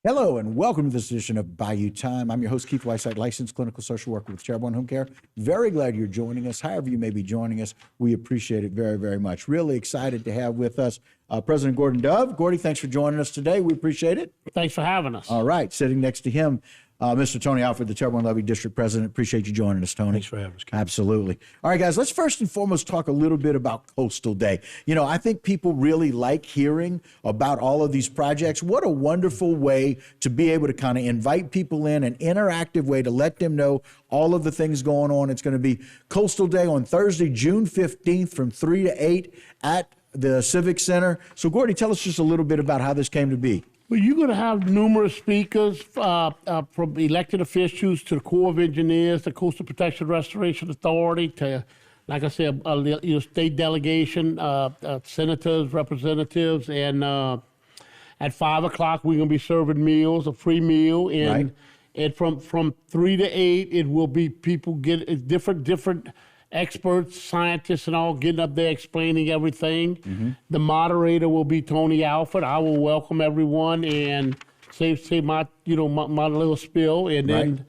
Hello and welcome to this edition of Bayou Time. I'm your host, Keith Whiteside, licensed clinical social worker with Terrebonne Home Care. Very glad you're joining us. However you may be joining us, we appreciate it very, very much. Really excited to have with us President Gordon Dove. Gordy, thanks for joining us today. We appreciate it. Thanks for having us. All right. Sitting next to him, Mr. Tony Alford, the Terrebonne Levee District President. Appreciate you joining us, Tony. Thanks for having us, Keith. Absolutely. All right, guys, let's first and foremost talk a little bit about Coastal Day. You know, I think people really like hearing about all of these projects. What a wonderful way to be able to kind of invite people in, an interactive way to let them know all of the things going on. It's going to be Coastal Day on Thursday, June 15th from 3 to 8 at the Civic Center. So, Gordy, tell us just a little bit about how this came to be. Well, you're going to have numerous speakers from elected officials to the Corps of Engineers, the Coastal Protection Restoration Authority, to, like I said, state delegation, senators, representatives, and at 5 o'clock we're going to be serving meals, a free meal, and from 3 to 8 it will be people get different experts, scientists, and all getting up there explaining everything. Mm-hmm. The moderator will be Tony Alford. I will welcome everyone and say my little spiel, and then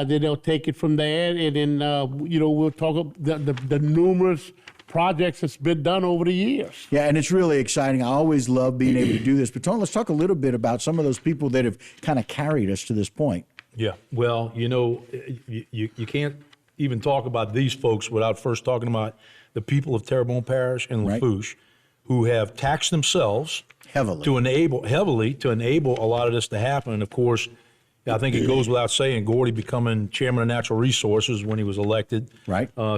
they'll take it from there. And then we'll talk about the numerous projects that's been done over the years. Yeah, and it's really exciting. I always love being able to do this. But Tony, let's talk a little bit about some of those people that have kind of carried us to this point. Yeah, well, you can't even talk about these folks without first talking about the people of Terrebonne Parish and Lafourche, who have taxed themselves heavily to enable a lot of this to happen. And of course, I think it goes without saying, Gordy becoming chairman of Natural Resources when he was elected,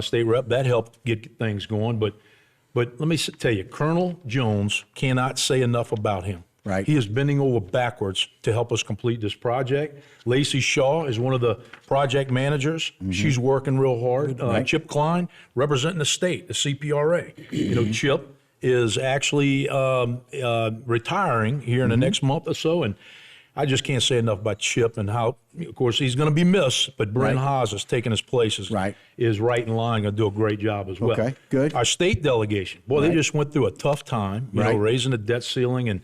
state rep, that helped get things going. But let me tell you, Colonel Jones cannot say enough about him. Right. He is bending over backwards to help us complete this project. Lacey Shaw is one of the project managers. Mm-hmm. She's working real hard. Chip Klein, representing the state, the CPRA. Chip is actually retiring here in the next month or so, and I just can't say enough about Chip and how, of course, he's going to be missed, but Brent Haas is taking his place is right in line, going to do a great job as well. Okay, good. Our state delegation, they just went through a tough time, raising the debt ceiling and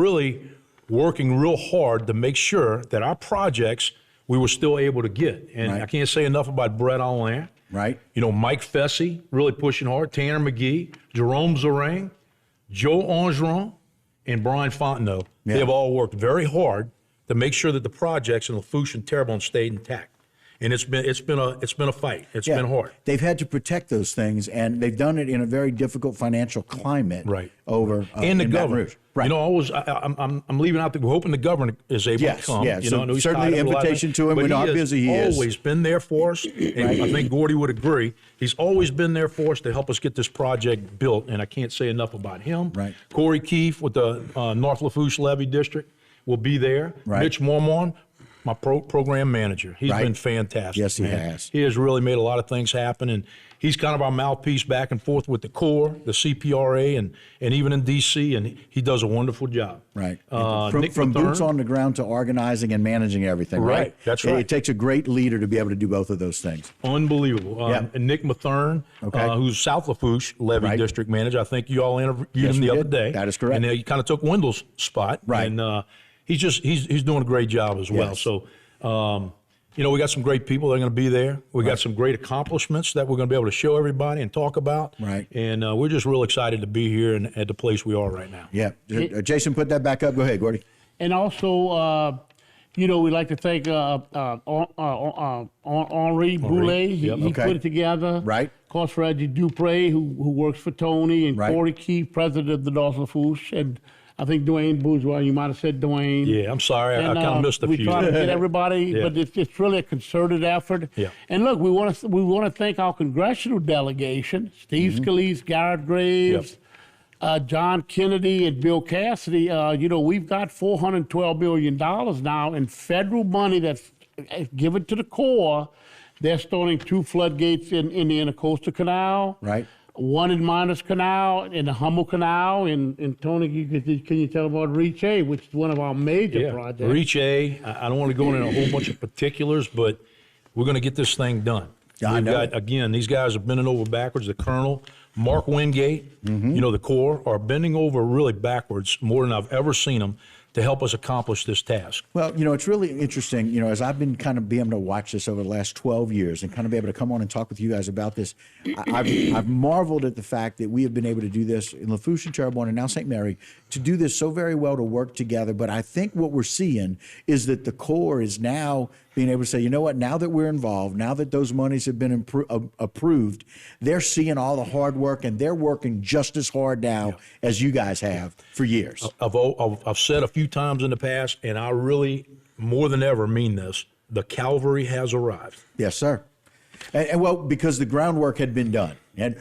really working real hard to make sure that our projects we were still able to get. And I can't say enough about Brett Allain. Right. Mike Fessy really pushing hard, Tanner McGee, Jerome Zarang, Joe Angeron, and Brian Fontenot. Yeah. They have all worked very hard to make sure that the projects in Lafourche and Terrebonne stayed intact. And it's been a fight. It's been hard. They've had to protect those things, and they've done it in a very difficult financial climate. Over and the in governor. Right. I'm leaving out. We're hoping the governor is able to come. Yeah. So certainly the invitation to him. We know how busy he is. He's always been there for us. And I think Gordy would agree. He's always been there for us to help us get this project built. And I can't say enough about him. Right. Corey Keefe with the North Lafourche Levee District will be there. Right. Mitch Mormon, my program manager. He's been fantastic. Yes, he has. He has really made a lot of things happen, and he's kind of our mouthpiece back and forth with the Corps, the CPRA, and even in D.C., and he does a wonderful job. Right. From boots on the ground to organizing and managing everything, right? That's right. It takes a great leader to be able to do both of those things. Unbelievable. And Nick Mathern, who's South Lafourche Levee District Manager. I think you all interviewed him the other day. That is correct. And he kind of took Wendell's spot. Right. And he's doing a great job as well. Yes. So, we got some great people that are going to be there. We got some great accomplishments that we're going to be able to show everybody and talk about. Right. And we're just real excited to be here and at the place we are right now. Yeah. Jason, put that back up. Go ahead, Gordy. And also, we'd like to thank Henri Boulet. He put it together. Right. Of course, Reggie Dupre, who works for Tony, and Corey Keefe, president of the North Lafourche, and I think Dwayne Bourgeois, you might have said Dwayne. Yeah, I'm sorry. I kind of missed a few. We try to get everybody, but it's really a concerted effort. Yeah. And look, we want to thank our congressional delegation, Steve Scalise, Garrett Graves, John Kennedy, and Bill Cassidy. We've got $412 million now in federal money that's given to the Corps. They're starting 2 floodgates in the Intercoastal Canal. Right. One in Miners Canal, in the Hummel Canal, and Tony, can you tell about Reach A, which is one of our major projects? Reach A, I don't want to go into a whole bunch of particulars, but we're going to get this thing done. I know. Again, these guys are bending over backwards. The Colonel, Mark Wingate, the Corps are bending over really backwards more than I've ever seen them to help us accomplish this task. Well, it's really interesting, as I've been kind of being able to watch this over the last 12 years and kind of be able to come on and talk with you guys about this, I've marveled at the fact that we have been able to do this in Lafourche and Terrebonne and now St. Mary, to do this so very well, to work together. But I think what we're seeing is that the Corps is now being able to say, you know what, now that we're involved, now that those monies have been approved, they're seeing all the hard work and they're working just as hard now as you guys have for years. I've said a few times in the past, and I really, more than ever, mean this, the cavalry has arrived. Yes, sir. And well, because the groundwork had been done.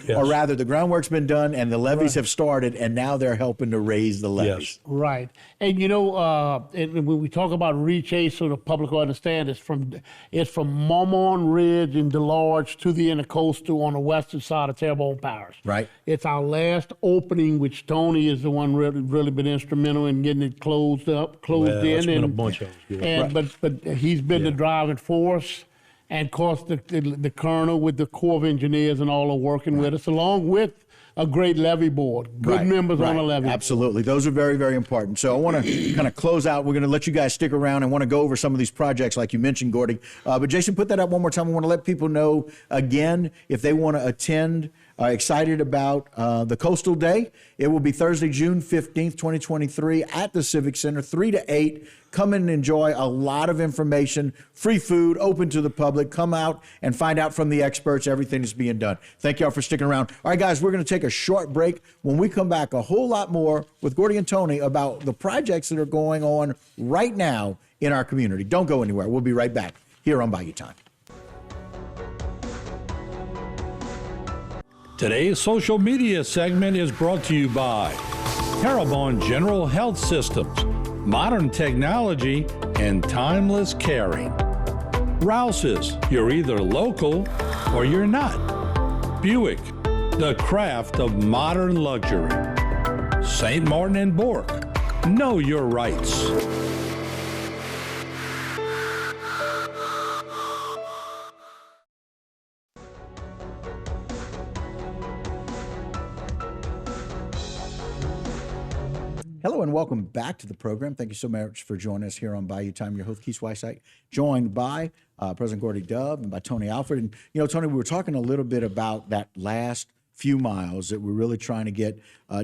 Or rather, the groundwork's been done and the levees have started, and now they're helping to raise the levees. Yes. Right. And and when we talk about Reach 8, so the public will understand, it's from Mormon Ridge and Delorge to the Intercoastal on the western side of Terrebonne Parish. Right. It's our last opening, which Tony is the one really been instrumental in getting it closed in. It's been a bunch of us. But he's been the driving force. And of course, the colonel with the Corps of Engineers and all are working with us, along with a great levee board, good members on the levee. Absolutely. Those are very, very important. So I want to kind of close out. We're going to let you guys stick around and want to go over some of these projects like you mentioned, Gordy. But Jason, put that up one more time. I want to let people know again, if they want to attend, excited about the Coastal Day. It will be Thursday, June 15th, 2023 at the Civic Center, 3 to 8. Come in and enjoy a lot of information, free food, open to the public. Come out and find out from the experts everything that's being done. Thank y'all for sticking around. All right, guys, we're going to take a short break. When we come back, a whole lot more with Gordy and Tony about the projects that are going on right now in our community. Don't go anywhere. We'll be right back here on Bayou Time. Today's social media segment is brought to you by Terrebonne General Health Systems, modern technology, and timeless caring. Rouse's, you're either local or you're not. Buick, the craft of modern luxury. St. Martin and Bourke, know your rights. Hello and welcome back to the program. Thank you so much for joining us here on Bayou Time. Your host, Keith Weissite, joined by President Gordy Dove and by Tony Alford. And, Tony, we were talking a little bit about that last few miles that we're really trying to get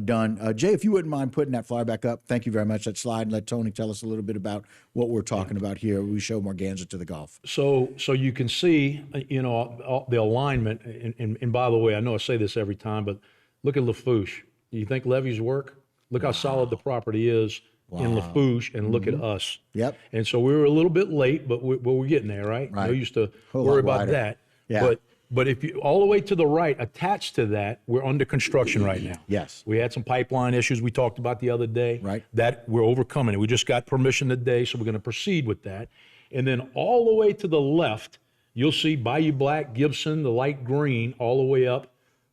done. Jay, if you wouldn't mind putting that flyer back up, thank you very much. That slide, and let Tony tell us a little bit about what we're talking about here. We show Morganza to the Gulf. So you can see, the alignment. And by the way, I know I say this every time, but look at Lafourche. You think levees work? Look how solid the property is in Lafourche, and look at us. Yep. And so we were a little bit late, but we're getting there, right? Right. We used to worry about that. Yeah. But if you all the way to the right, attached to that, we're under construction right now. Yes. We had some pipeline issues we talked about the other day. Right. That we're overcoming it. We just got permission today, so we're going to proceed with that. And then all the way to the left, you'll see Bayou Black, Gibson, the light green, all the way up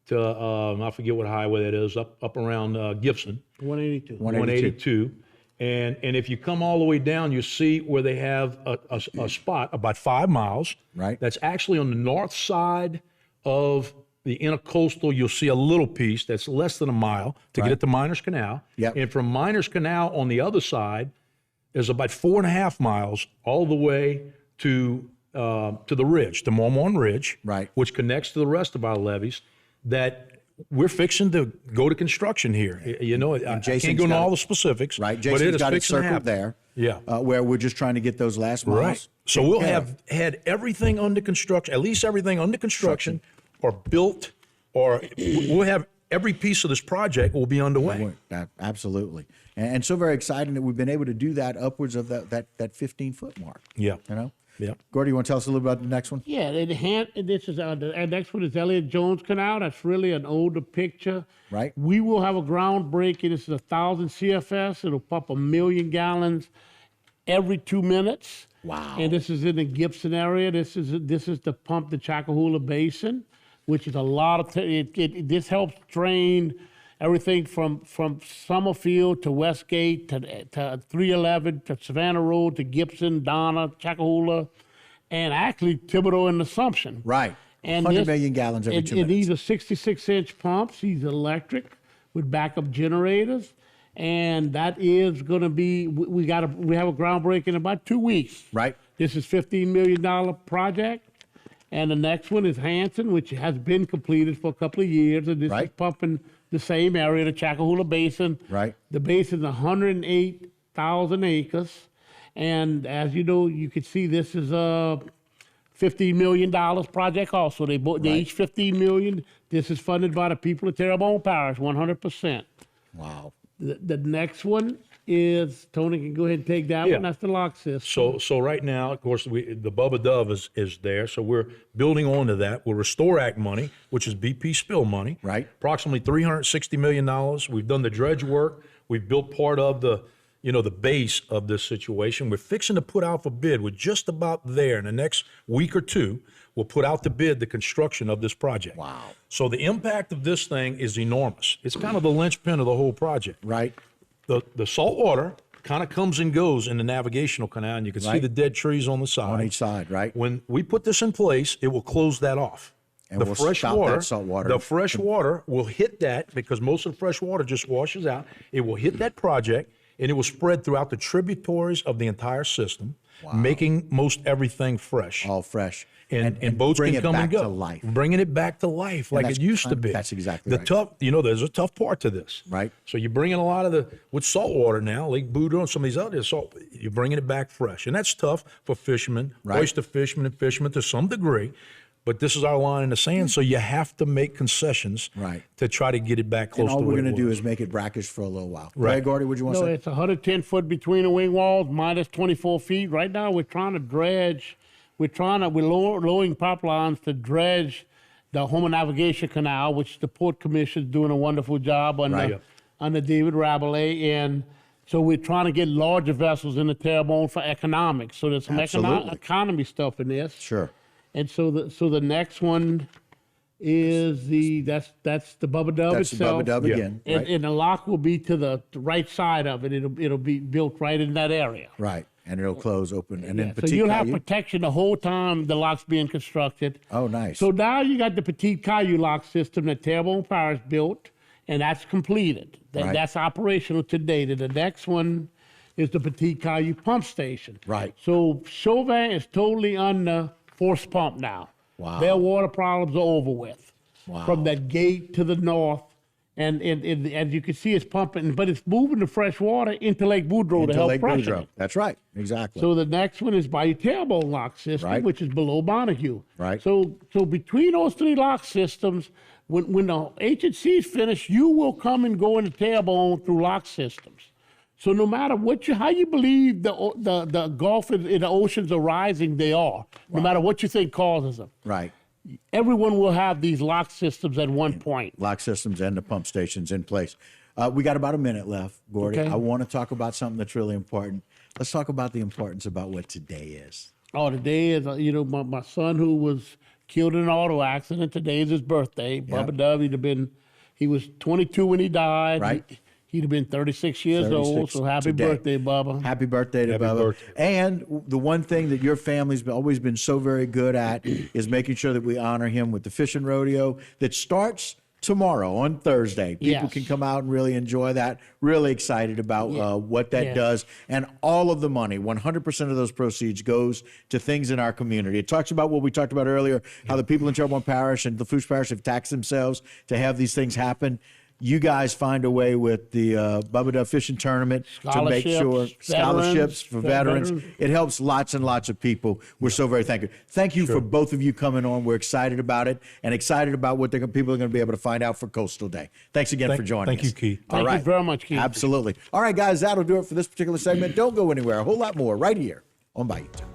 to I forget what highway that is, up around Gibson. 182. 182. And if you come all the way down, you see where they have a spot about 5 miles. Right. That's actually on the north side of the Intercoastal. You'll see a little piece that's less than a mile to get it to Miners Canal. Yep. And from Miners Canal on the other side is about 4.5 miles all the way to the ridge, to Mormon Ridge, right, which connects to the rest of our levees. That we're fixing to go to construction here. I can't go into all the specifics. Right, Jason's got it circled there. Yeah. Where we're just trying to get those last miles. Right. So we'll have had everything under construction, at least everything under construction or built, or we'll have every piece of this project will be underway. Absolutely. And so very exciting that we've been able to do that upwards of that 15-foot mark. Yeah. Yeah. Gordy, you want to tell us a little about the next one? Yeah, this is the next one is Elliott Jones Canal. That's really an older picture. Right. We will have a groundbreaking. This is 1,000 CFS. It'll pump 1 million gallons every 2 minutes. Wow. And this is in the Gibson area. This is to pump the Chacahula Basin, which is a lot of. This helps drain everything from Summerfield to Westgate to 311 to Savannah Road to Gibson, Donna, Chacahula, and actually Thibodeau and Assumption. Right. And 100 million gallons every 2 minutes. And these are 66-inch pumps. These are electric with backup generators. and that is going to be, we have a groundbreaking in about 2 weeks. Right. This is $15 million project. And the next one is Hanson, which has been completed for a couple of years. And this is pumping the same area, the Chacahula Basin. Right. The basin is 108,000 acres. And as you know, you can see this is a $15 million project also. They each $15 million. This is funded by the people of Terrebonne Parish, 100%. Wow. The next one is, Tony can go ahead and take that one. That's the lock system. So right now, of course, the Bubba Dove is there. So we're building on to that. We'll Restore Act money, which is BP spill money. Right. Approximately $360 million. We've done the dredge work. We've built part of the base of this situation. We're fixing to put out for bid. We're just about there. In the next week or two, we'll put out to bid the construction of this project. Wow. So the impact of this thing is enormous. It's kind of the linchpin of the whole project. Right. The salt water kind of comes and goes in the navigational canal, and you can see the dead trees on the side. On each side, right. When we put this in place, it will close that off. And we'll stop that salt water. The fresh water will hit that, because most of the fresh water just washes out. It will hit that project, and it will spread throughout the tributaries of the entire system, making most everything fresh. All fresh. And boats can come and go. Bringing it back to life like it used to be. That's exactly right. There's a tough part to this. Right. So you're bringing a lot of with salt water now, Lake Boudreaux and some of these other salt, you're bringing it back fresh. And that's tough for fishermen, oyster fishermen and fishermen to some degree. But this is our line in the sand, so you have to make concessions to try to get it back close to what where we're going to do is make it brackish for a little while. Right, Gordy, what do you want to say? It's 110 foot between the wing walls, minus 24 feet. Right now, we're trying to dredge. We're lowering pipelines to dredge the Houma Navigation Canal, which the Port Commission is doing a wonderful job under David Rabelais. And so we're trying to get larger vessels in the Terrebonne for economics. So there's some economy stuff in this. Sure. And so the next one is that's the Bubba Dove itself. That's the Bubba Dove again. And the lock will be to the right side of it. It'll be built right in that area. Right. And it'll close open. And then so you'll have protection the whole time the lock's being constructed. Oh, nice. So now you got the Petit Caillou lock system that Terrebonne Parish built, and that's completed. That's operational today. The next one is the Petit Caillou pump station. Right. So Chauvin is totally under force pump now. Wow. Their water problems are over with. Wow. From that gate to the north. And as you can see, it's pumping, but it's moving the fresh water into Lake Boudreaux to help pressure it. That's right, exactly. So the next one is by Terrebonne lock system, which is below Montague. Right. So between those three lock systems, when the H&C is finished, you will come and go into Terrebonne through lock systems. So no matter how you believe the Gulf and the oceans are rising, they are. No matter what you think causes them. Right. Everyone will have these lock systems at one point. Lock systems and the pump stations in place. We got about a minute left, Gordy. Okay. I want to talk about something that's really important. Let's talk about the importance about what today is. Oh, today is, my son who was killed in an auto accident. Today is his birthday. Bubba Dove, he was 22 when he died. Right. He'd have been 36 years old, so happy birthday, Bubba. Happy birthday to Bubba. Birthday. And the one thing that your family's always been so very good at is making sure that we honor him with the fishing rodeo that starts tomorrow on Thursday. People can come out and really enjoy that. Really excited about what that does. And all of the money, 100% of those proceeds goes to things in our community. It talks about what we talked about earlier, how the people in Terrebonne Parish and Lafourche Parish have taxed themselves to have these things happen. You guys find a way with the Bubba Dove Fishing Tournament to make sure scholarships for veterans. It helps lots and lots of people. We're so very thankful. Thank you for both of you coming on. We're excited about it and excited about what people are going to be able to find out for Coastal Day. Thanks again for joining us. Thank you, Keith. Thank you very much, Keith. Absolutely. All right, guys, that'll do it for this particular segment. Don't go anywhere. A whole lot more right here on Bayou Time.